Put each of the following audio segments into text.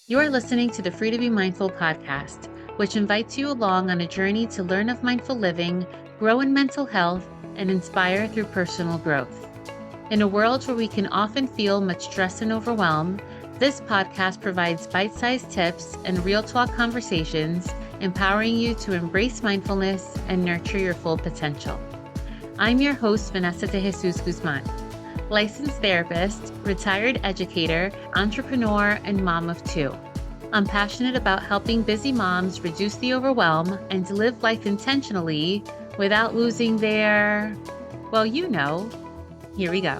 You are listening to the Free to Be Mindful podcast, which invites you along on a journey to learn of mindful living, grow in mental health, and inspire through personal growth. In a world where we can often feel much stress and overwhelm, this podcast provides bite-sized tips and real talk conversations, empowering you to embrace mindfulness and nurture your full potential. I'm your host, Vanessa de Jesus Guzman, licensed therapist, retired educator, entrepreneur, and mom of two. I'm passionate about helping busy moms reduce the overwhelm and to live life intentionally without losing their, here we go.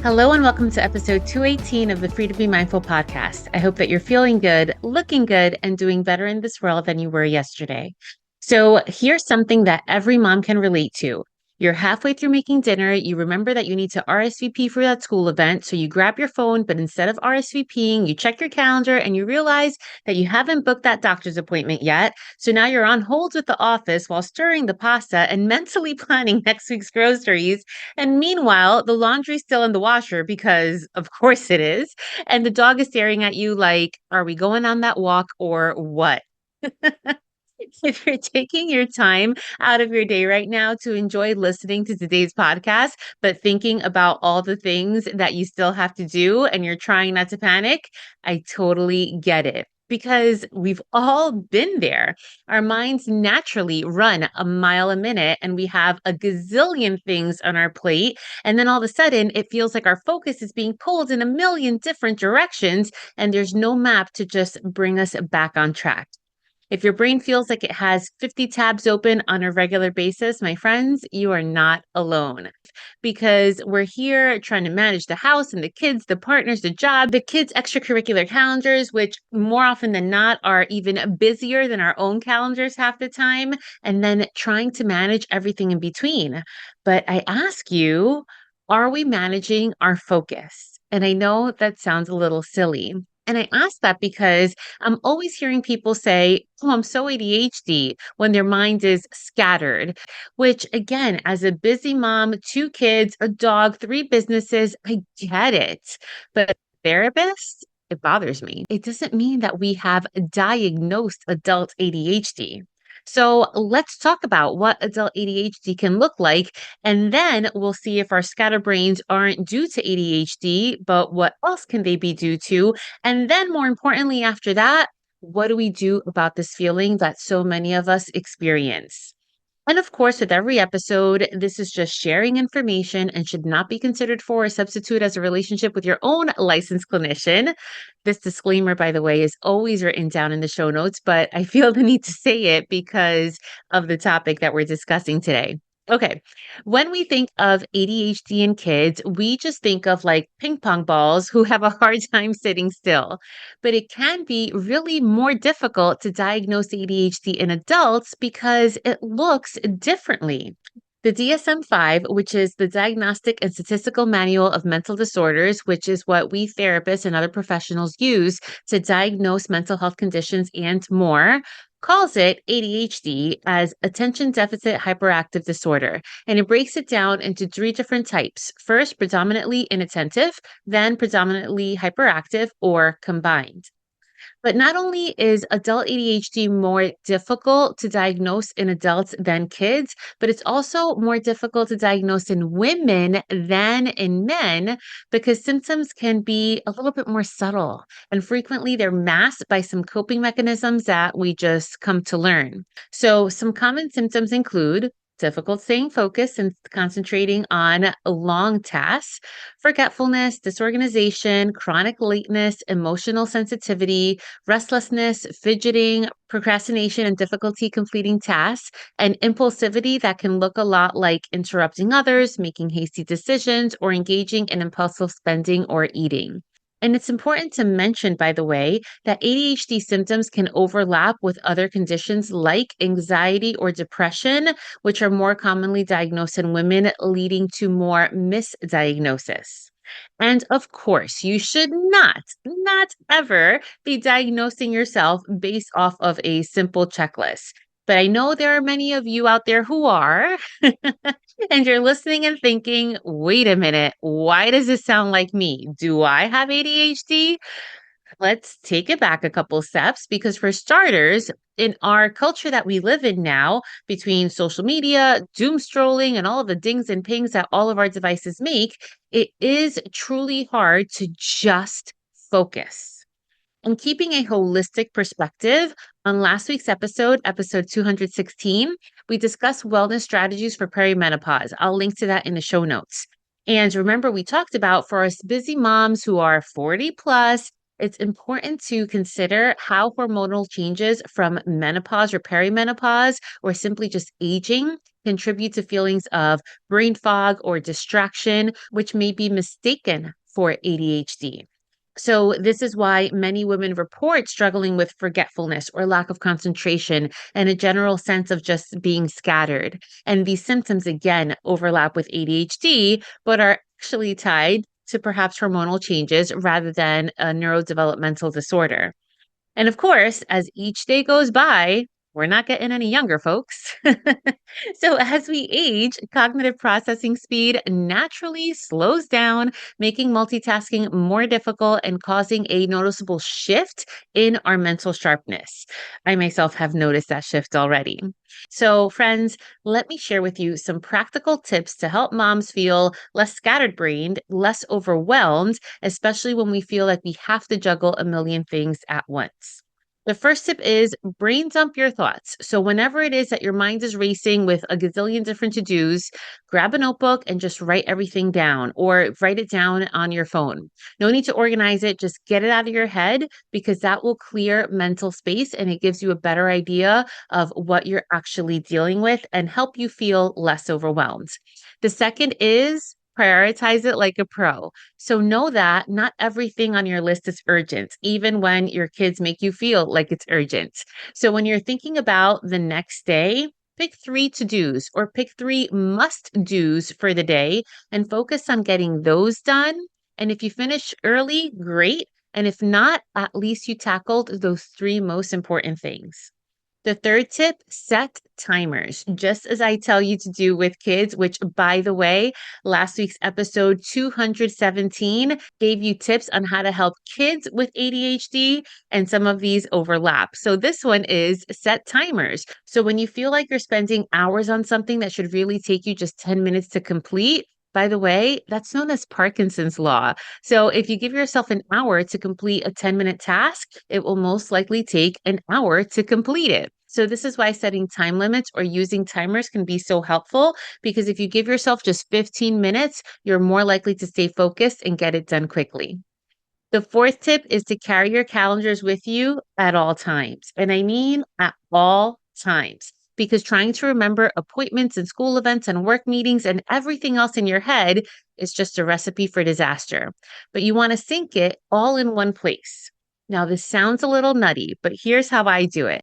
Hello and welcome to episode 218 of the Free to Be Mindful podcast. I hope that you're feeling good, looking good, and doing better in this world than you were yesterday. So here's something that every mom can relate to. You're halfway through making dinner. You remember that you need to RSVP for that school event. So you grab your phone, but instead of RSVPing, you check your calendar and you realize that you haven't booked that doctor's appointment yet. So now you're on hold with the office while stirring the pasta and mentally planning next week's groceries. And meanwhile, the laundry's still in the washer because of course it is. And the dog is staring at you like, are we going on that walk or what? If you're taking your time out of your day right now to enjoy listening to today's podcast, but thinking about all the things that you still have to do and you're trying not to panic, I totally get it. Because we've all been there. Our minds naturally run a mile a minute and we have a gazillion things on our plate. And then all of a sudden, it feels like our focus is being pulled in a million different directions and there's no map to just bring us back on track. If your brain feels like it has 50 tabs open on a regular basis, my friends, you are not alone because we're here trying to manage the house and the kids, the partners, the job, the kids' extracurricular calendars, which more often than not are even busier than our own calendars half the time, and then trying to manage everything in between. But I ask you, are we managing our focus? And I know that sounds a little silly. And I ask that because I'm always hearing people say, oh, I'm so ADHD when their mind is scattered, which again, as a busy mom, two kids, a dog, three businesses, I get it. But therapist, it bothers me. It doesn't mean that we have diagnosed adult ADHD. So let's talk about what adult ADHD can look like. And then we'll see if our scatterbrains aren't due to ADHD, but what else can they be due to? And then, more importantly, after that, what do we do about this feeling that so many of us experience? And of course, with every episode, this is just sharing information and should not be considered for or substitute as a relationship with your own licensed clinician. This disclaimer, by the way, is always written down in the show notes, but I feel the need to say it because of the topic that we're discussing today. Okay, when we think of ADHD in kids, we just think of like ping pong balls who have a hard time sitting still. But it can be really more difficult to diagnose ADHD in adults because it looks differently. The DSM-5, which is the Diagnostic and Statistical Manual of Mental Disorders, which is what we therapists and other professionals use to diagnose mental health conditions and more, calls it ADHD as attention deficit hyperactive disorder. And it breaks it down into three different types. First, predominantly inattentive, then predominantly hyperactive or combined. But not only is adult ADHD more difficult to diagnose in adults than kids, but it's also more difficult to diagnose in women than in men because symptoms can be a little bit more subtle and frequently they're masked by some coping mechanisms that we just come to learn. So, some common symptoms include difficult staying focused and concentrating on long tasks, forgetfulness, disorganization, chronic lateness, emotional sensitivity, restlessness, fidgeting, procrastination, and difficulty completing tasks, and impulsivity that can look a lot like interrupting others, making hasty decisions, or engaging in impulsive spending or eating. And it's important to mention, by the way, that ADHD symptoms can overlap with other conditions like anxiety or depression, which are more commonly diagnosed in women, leading to more misdiagnosis. And of course, you should not ever be diagnosing yourself based off of a simple checklist. But I know there are many of you out there who are, and you're listening and thinking, wait a minute, why does this sound like me? Do I have ADHD? Let's take it back a couple steps because, for starters, in our culture that we live in now, between social media, doom strolling, and all of the dings and pings that all of our devices make, it is truly hard to just focus. And keeping a holistic perspective, on last week's episode, episode 216, we discussed wellness strategies for perimenopause. I'll link to that in the show notes. And remember, we talked about for us busy moms who are 40 plus, it's important to consider how hormonal changes from menopause or perimenopause, or simply just aging, contribute to feelings of brain fog or distraction, which may be mistaken for ADHD. So, this is why many women report struggling with forgetfulness or lack of concentration and a general sense of just being scattered. And these symptoms, again, overlap with ADHD, but are actually tied to perhaps hormonal changes rather than a neurodevelopmental disorder. And of course, as each day goes by, we're not getting any younger, folks. So, as we age, cognitive processing speed naturally slows down, making multitasking more difficult and causing a noticeable shift in our mental sharpness. I myself have noticed that shift already. So, friends, let me share with you some practical tips to help moms feel less scattered brained, less overwhelmed, especially when we feel like we have to juggle a million things at once. The first tip is brain dump your thoughts. So, whenever it is that your mind is racing with a gazillion different to dos, grab a notebook and just write everything down or write it down on your phone. No need to organize it, just get it out of your head because that will clear mental space and it gives you a better idea of what you're actually dealing with and help you feel less overwhelmed. The second is prioritize it like a pro. So know that not everything on your list is urgent, even when your kids make you feel like it's urgent. So when you're thinking about the next day, pick three to dos or pick three must dos for the day and focus on getting those done. And if you finish early, great. And if not, at least you tackled those three most important things. The third tip, set timers, just as I tell you to do with kids, which, by the way, last week's episode 217 gave you tips on how to help kids with ADHD, and some of these overlap. So, this one is set timers. So, when you feel like you're spending hours on something that should really take you just 10 minutes to complete, by the way, that's known as Parkinson's law. So if you give yourself an hour to complete a 10-minute task, it will most likely take an hour to complete it. So this is why setting time limits or using timers can be so helpful because if you give yourself just 15 minutes, you're more likely to stay focused and get it done quickly. The fourth tip is to carry your calendars with you at all times. And I mean at all times, because trying to remember appointments and school events and work meetings and everything else in your head is just a recipe for disaster. But you want to sync it all in one place. Now, this sounds a little nutty, but here's how I do it.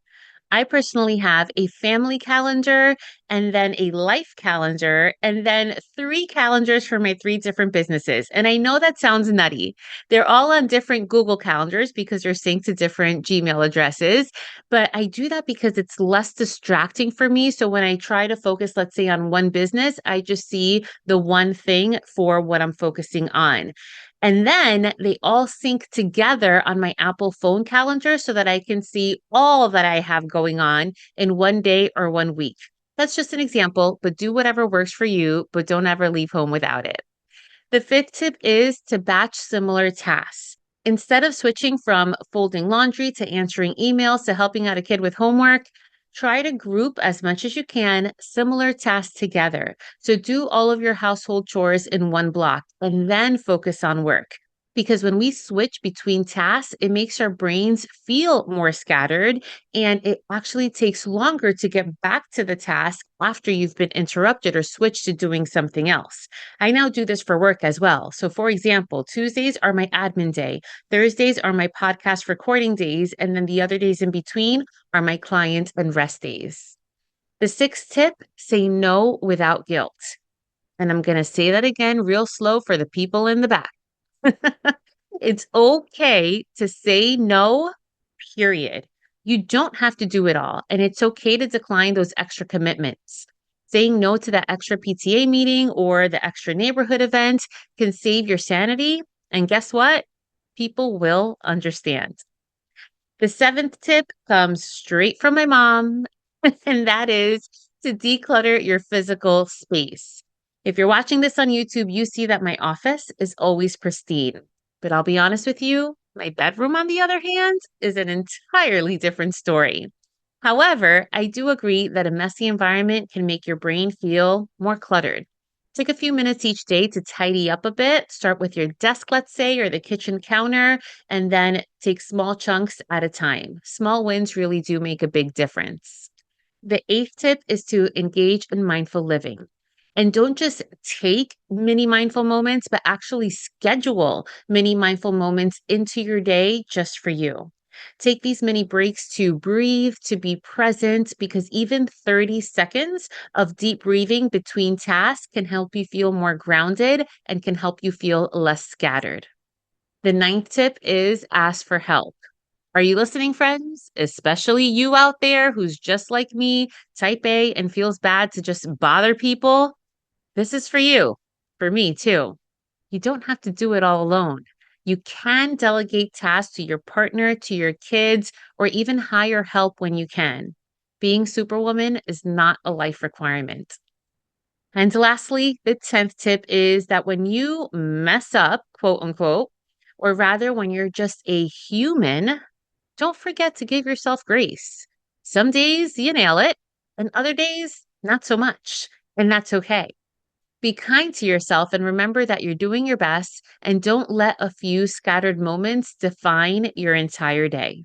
I personally have a family calendar and then a life calendar and then three calendars for my three different businesses. And I know that sounds nutty. They're all on different Google calendars because they're synced to different Gmail addresses. But I do that because it's less distracting for me. So when I try to focus, let's say, on one business, I just see the one thing for what I'm focusing on. And then they all sync together on my Apple phone calendar so that I can see all that I have going on in one day or one week. That's just an example, but do whatever works for you, but don't ever leave home without it. The fifth tip is to batch similar tasks. Instead of switching from folding laundry to answering emails to helping out a kid with homework, try to group as much as you can similar tasks together. So do all of your household chores in one block and then focus on work. Because when we switch between tasks, it makes our brains feel more scattered and it actually takes longer to get back to the task after you've been interrupted or switched to doing something else. I now do this for work as well. So, for example, Tuesdays are my admin day, Thursdays are my podcast recording days, and then the other days in between are my client and rest days. The sixth tip, say no without guilt. And I'm going to say that again real slow for the people in the back. It's okay to say no, period. You don't have to do it all, and it's okay to decline those extra commitments. Saying no to that extra PTA meeting or the extra neighborhood event can save your sanity. And guess what? People will understand. The seventh tip comes straight from my mom, and that is to declutter your physical space. If you're watching this on YouTube, you see that my office is always pristine. But I'll be honest with you, my bedroom, on the other hand, is an entirely different story. However, I do agree that a messy environment can make your brain feel more cluttered. Take a few minutes each day to tidy up a bit. Start with your desk, let's say, or the kitchen counter, and then take small chunks at a time. Small wins really do make a big difference. The eighth tip is to engage in mindful living. And don't just take mini mindful moments, but actually schedule mini mindful moments into your day just for you. Take these mini breaks to breathe, to be present, because even 30 seconds of deep breathing between tasks can help you feel more grounded and can help you feel less scattered. The ninth tip is ask for help. Are you listening, friends? Especially you out there who's just like me, type A, and feels bad to just bother people. This is for you, for me too. You don't have to do it all alone. You can delegate tasks to your partner, to your kids, or even hire help when you can. Being Superwoman is not a life requirement. And lastly, the 10th tip is that when you mess up, quote unquote, or rather when you're just a human, don't forget to give yourself grace. Some days you nail it, and other days, not so much. And that's okay. Be kind to yourself and remember that you're doing your best, and don't let a few scattered moments define your entire day.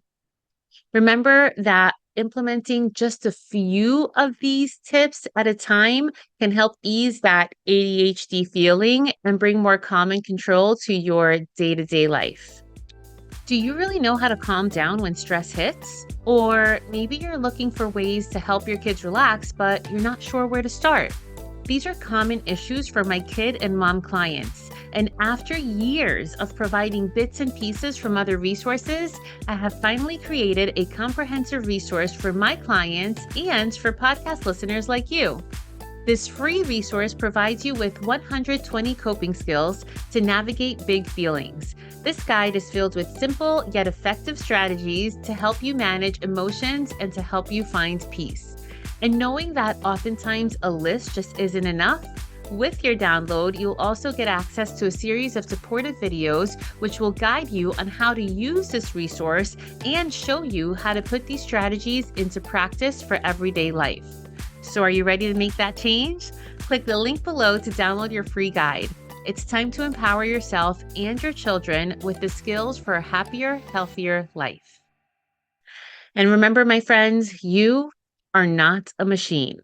Remember that implementing just a few of these tips at a time can help ease that ADHD feeling and bring more calm and control to your day-to-day life. Do you really know how to calm down when stress hits? Or maybe you're looking for ways to help your kids relax, but you're not sure where to start. These are common issues for my kid and mom clients. And after years of providing bits and pieces from other resources, I have finally created a comprehensive resource for my clients and for podcast listeners like you. This free resource provides you with 120 coping skills to navigate big feelings. This guide is filled with simple yet effective strategies to help you manage emotions and to help you find peace. And knowing that oftentimes a list just isn't enough, with your download, you'll also get access to a series of supportive videos which will guide you on how to use this resource and show you how to put these strategies into practice for everyday life. So are you ready to make that change? Click the link below to download your free guide. It's time to empower yourself and your children with the skills for a happier, healthier life. And remember, my friends, you are not a machine.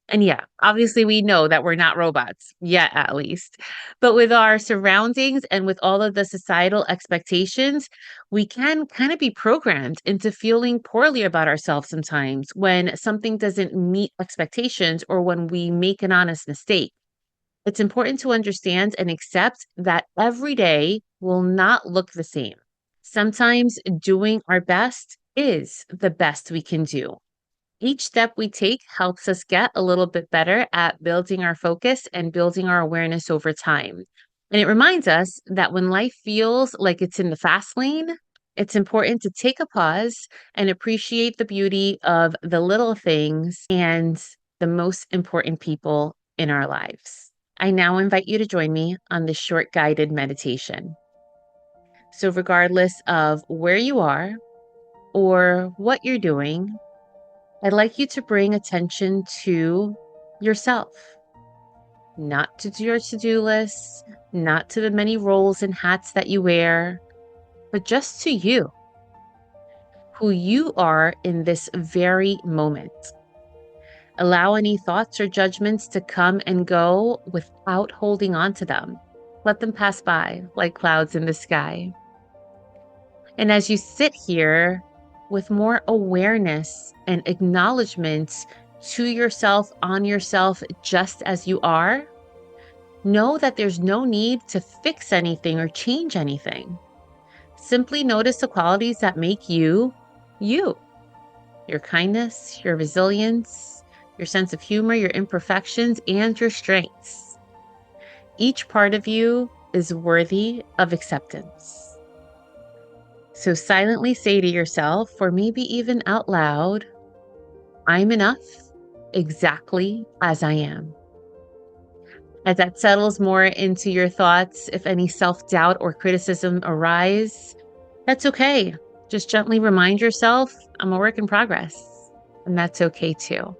And yeah, obviously we know that we're not robots, yet at least. But with our surroundings and with all of the societal expectations, we can kind of be programmed into feeling poorly about ourselves sometimes when something doesn't meet expectations or when we make an honest mistake. It's important to understand and accept that every day will not look the same. Sometimes doing our best is the best we can do. Each step we take helps us get a little bit better at building our focus and building our awareness over time. And it reminds us that when life feels like it's in the fast lane, it's important to take a pause and appreciate the beauty of the little things and the most important people in our lives. I now invite you to join me on this short guided meditation. So, regardless of where you are or what you're doing, I'd like you to bring attention to yourself, not to your to-do list, not to the many roles and hats that you wear, but just to you, who you are in this very moment. Allow any thoughts or judgments to come and go without holding on to them. Let them pass by like clouds in the sky. And as you sit here with more awareness and acknowledgement to yourself, on yourself, just as you are, know that there's no need to fix anything or change anything. Simply notice the qualities that make you, you. your kindness, your resilience, your sense of humor, your imperfections, and your strengths. Each part of you is worthy of acceptance. So silently say to yourself, or maybe even out loud, I'm enough exactly as I am. As that settles more into your thoughts, if any self-doubt or criticism arise, that's okay. Just gently remind yourself, I'm a work in progress, and that's okay too.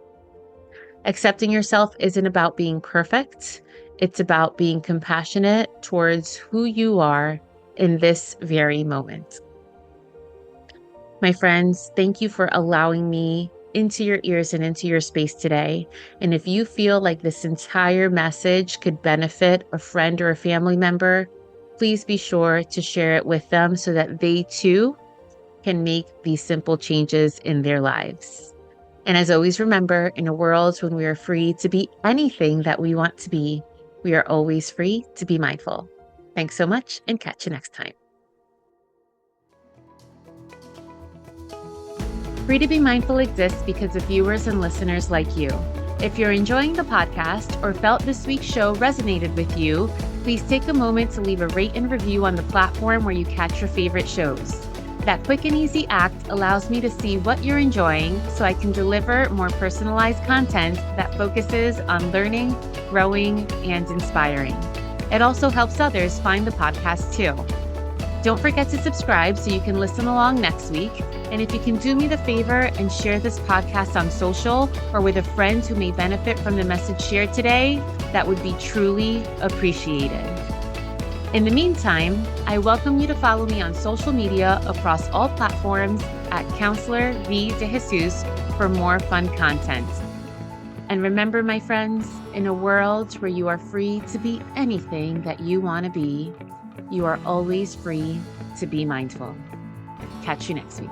Accepting yourself isn't about being perfect. It's about being compassionate towards who you are in this very moment. My friends, thank you for allowing me into your ears and into your space today. And if you feel like this entire message could benefit a friend or a family member, please be sure to share it with them so that they too can make these simple changes in their lives. And as always, remember, in a world when we are free to be anything that we want to be, we are always free to be mindful. Thanks so much, and catch you next time. Free to Be Mindful exists because of viewers and listeners like you. If you're enjoying the podcast or felt this week's show resonated with you, please take a moment to leave a rate and review on the platform where you catch your favorite shows. That quick and easy act allows me to see what you're enjoying so I can deliver more personalized content that focuses on learning, growing, and inspiring. It also helps others find the podcast too. Don't forget to subscribe so you can listen along next week. And if you can do me the favor and share this podcast on social or with a friend who may benefit from the message shared today, that would be truly appreciated. In the meantime, I welcome you to follow me on social media across all platforms at Counselor V. De Jesus for more fun content. And remember, my friends, in a world where you are free to be anything that you want to be, you are always free to be mindful. Catch you next week.